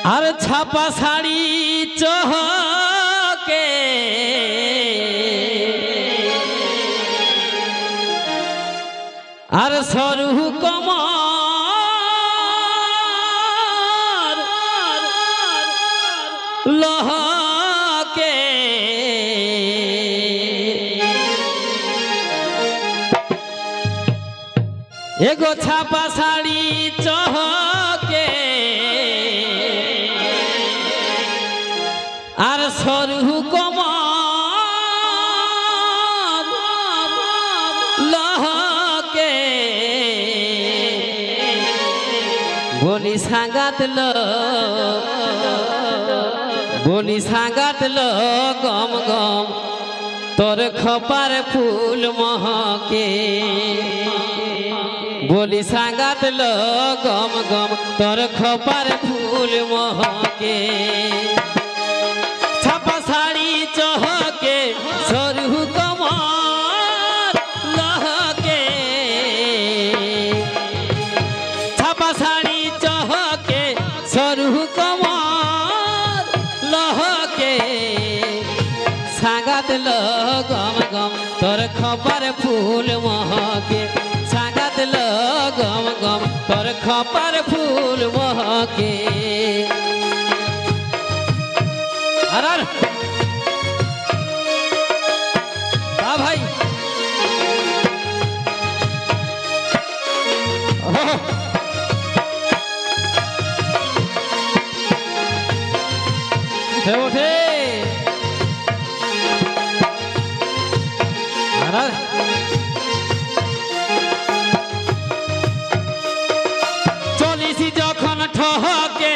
আর ছাপা শাড়ি চহকে আর সরু কমর লহকে এগো ছাপা শাড়ি চহকে আর সরু কমর লহকে বলি সাঙ্গাতলো গম গম তোর খপার ফুল মহকে বলি সাঙ্গাতলো গম গম তোর খপার ফুল মহকে ছাপা শাড়ি চহকে সরু কমর লহকে ছাপা শাড়ি চহকে সরু কমর লহকে সাঙ্গাতলো গম গম তোর খপার ফুল মহকে সাঙ্গাতলো গম গম তোর খপার ফুল মহকে আর ভাই ওঠে চলিসি যখন ঠহকে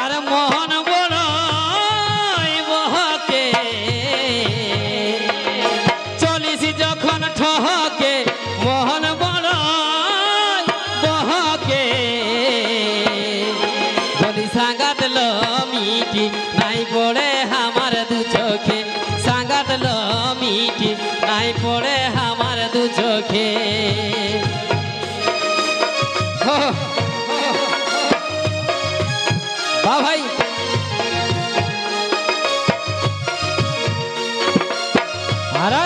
আর মোহন বড় বহকে চলিসি যখন ঠহকে মোহন বড় বহকে বলি সাঙ্গাতলো মিটি নাই পড়ে আমার দু চোখে সাঙ্গাতলো মিটি নাই পড়ে আমার দু চোখে বা ভাই আর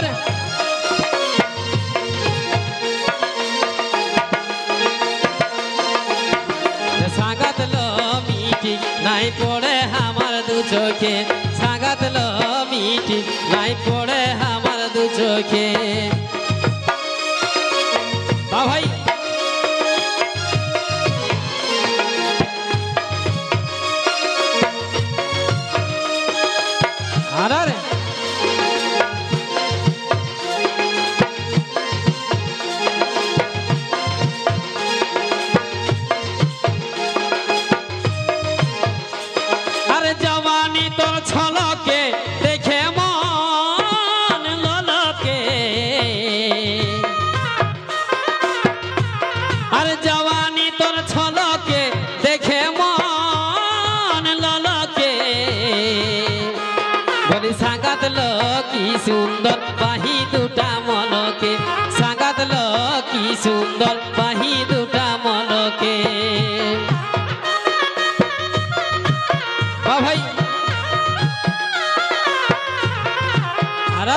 সাঙ্গাতলো মিটি নাই পড়ে আমার দু চোখে সাঙ্গাতলো মিটি নাই পড়ে আমার দু চোখে বা ভাই আর জওয়ানি তোর ছলকে দেখে মন ললকে আর জওয়ানি তোর ছলকে দেখে মন ললকে বলি সাঙ্গাতলো কি সুন্দর বাহি দুটা মলকে সাঙ্গাতলো কি সুন্দর বাহি দুটা মলকে ভাই আর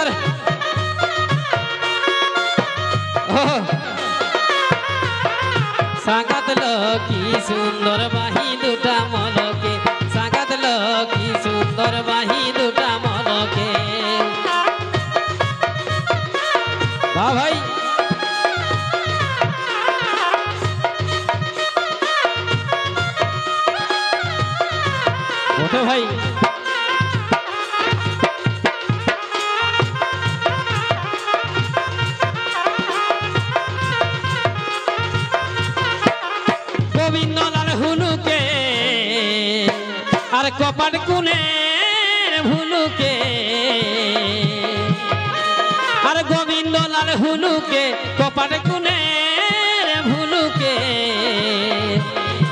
সাঙ্গাতলো কি সুন্দর বাহি দুটা মলকে সাঙ্গাতলো কি সুন্দর বাহি দুটা মলকে বা ভাই ওঠে ভাই গোবিন্দলাল হুলুকে আর কপাট কুনের ভুলুকে আর গোবিন্দলাল হুলুকে কপাট কুনের ভুলুকে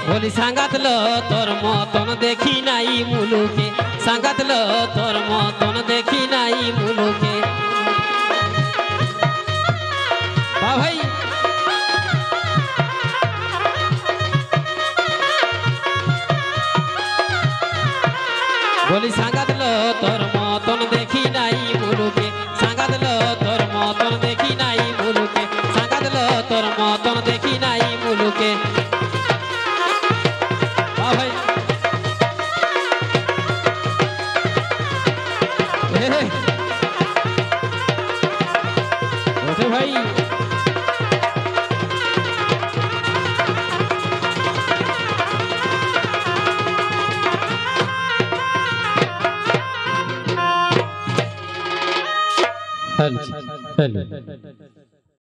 বলি সাঙ্গাতলো তোর মতন দেখি নাই মুলুকে সাঙ্গাতলো তোর মতন দেখি নাই মুলুকে বা ভাই মুলুকে সাঙ্গাত লো তোর মতন দেখি নাই মুলুকে সাঙ্গাত লো তোর মতন দেখি নাই মুলুকে বাহ ভাই ওঠে ভাই हेलो हेलो